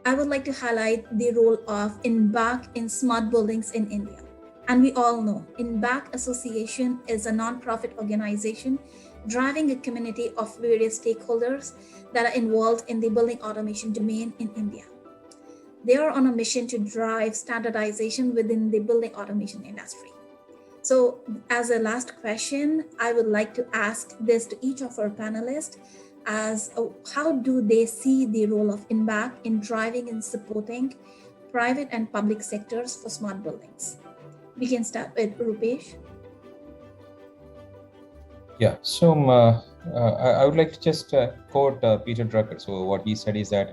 I would like to highlight the role of INBAC in smart buildings in India. And we all know INBAC Association is a non-profit organization driving a community of various stakeholders that are involved in the building automation domain in India. They are on a mission to drive standardization within the building automation industry. So as a last question, I would like to ask this to each of our panelists as how do they see the role of INBAC in driving and supporting private and public sectors for smart buildings? We can start with Rupesh. Yeah, so I would like to just quote Peter Drucker. So what he said is that,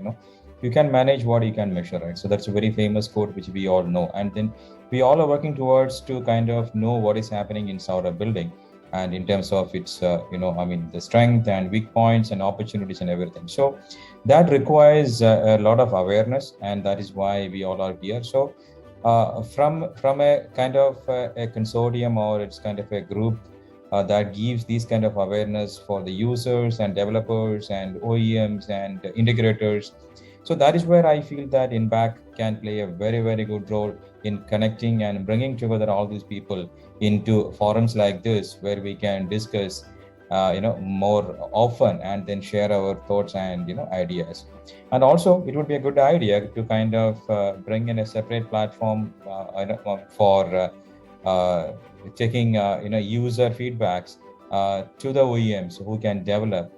you can manage what you can measure, right? So that's a very famous quote, which we all know. And then we all are working towards to kind of know what is happening inside a building. And in terms of its, the strength and weak points and opportunities and everything. So that requires a lot of awareness, and that is why we all are here. So from a kind of a consortium, or it's kind of a group that gives these kind of awareness for the users and developers and OEMs and integrators. So that is where I feel that INBAC can play a very, very good role in connecting and bringing together all these people into forums like this, where we can discuss, more often and then share our thoughts and, ideas. And also it would be a good idea to kind of bring in a separate platform for taking, user feedbacks to the OEMs who can develop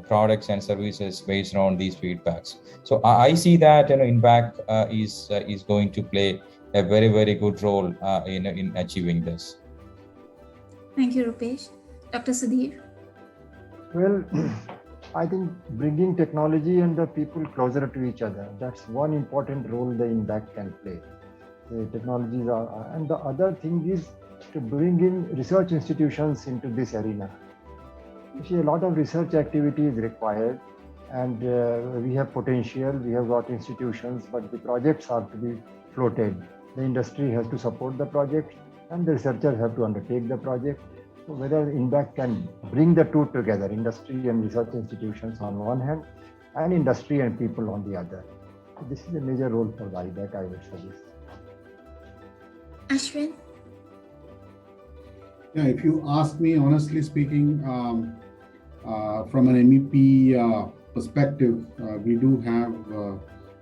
products and services based on these feedbacks. So I see that INBAC is going to play a very, very good role in achieving this. Thank you, Rupesh. Dr. Sudhir. Well, I think bringing technology and the people closer to each other, that's one important role the INBAC can play. The technologies are, and the other thing is to bring in research institutions into this arena. You see, a lot of research activity is required, and we have potential, we have got institutions, but the projects have to be floated. The industry has to support the project, and the researchers have to undertake the project. So whether INBAC can bring the two together, industry and research institutions on one hand, and industry and people on the other. So this is a major role for the INBAC, I would suggest. Ashwin? Yeah, if you ask me, honestly speaking, from an MEP perspective, we do have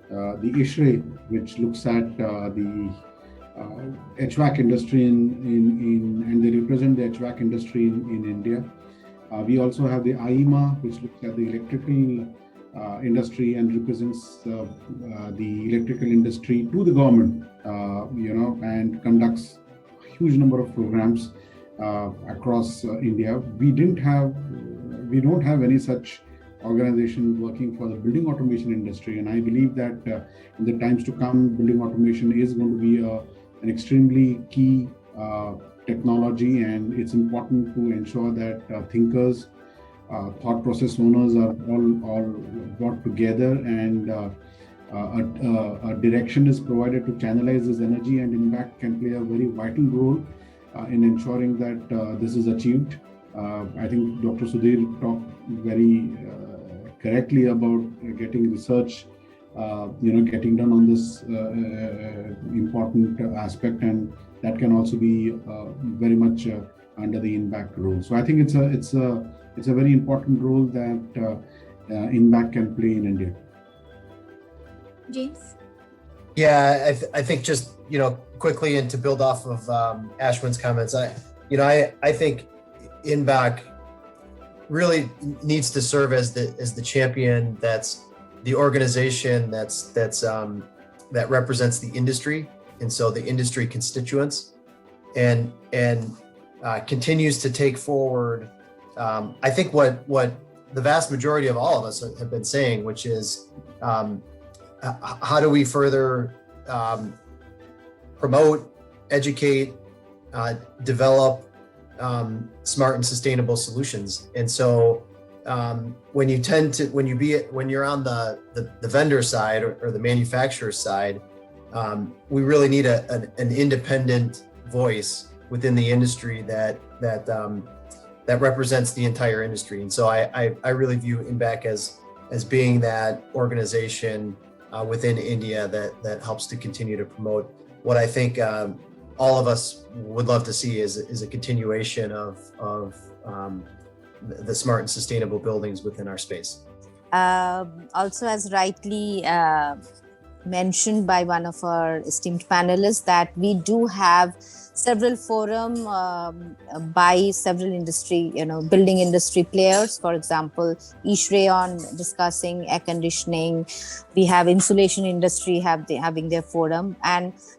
the ISHRE, which looks at the HVAC industry and they represent the HVAC industry in India. We also have the IEMA, which looks at the electrical industry and represents the electrical industry to the government, and conducts a huge number of programs across India. We don't have any such organization working for the building automation industry, and I believe that in the times to come, building automation is going to be an extremely key technology, and it's important to ensure that thinkers, thought process owners are all brought together, and a direction is provided to channelize this energy, and INBAC can play a very vital role in ensuring that this is achieved. I think Dr. Sudhir talked very correctly about getting research, getting done on this important aspect, and that can also be very much under the INBAC role. So I think it's a very important role that INBAC can play in India. James? Yeah, I think just quickly, and to build off of Ashwin's comments, I think INBAC really needs to serve as the champion. That's the organization that represents the industry, and so the industry constituents, and continues to take forward. I think what the vast majority of all of us have been saying, which is how do we further promote, educate, develop smart and sustainable solutions. And so when you're on the vendor side or the manufacturer side, we really need an independent voice within the industry that represents the entire industry. And so I really view INBAC as being that organization within India that helps to continue to promote what I think all of us would love to see is a continuation of the smart and sustainable buildings within our space. Also, as rightly mentioned by one of our esteemed panelists, that we do have several forum by several industry, building industry players. For example, ISHRE on discussing air conditioning. We have insulation industry having their forum.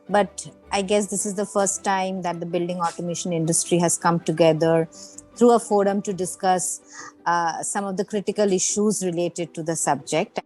But I guess this is the first time that the building automation industry has come together through a forum to discuss some of the critical issues related to the subject.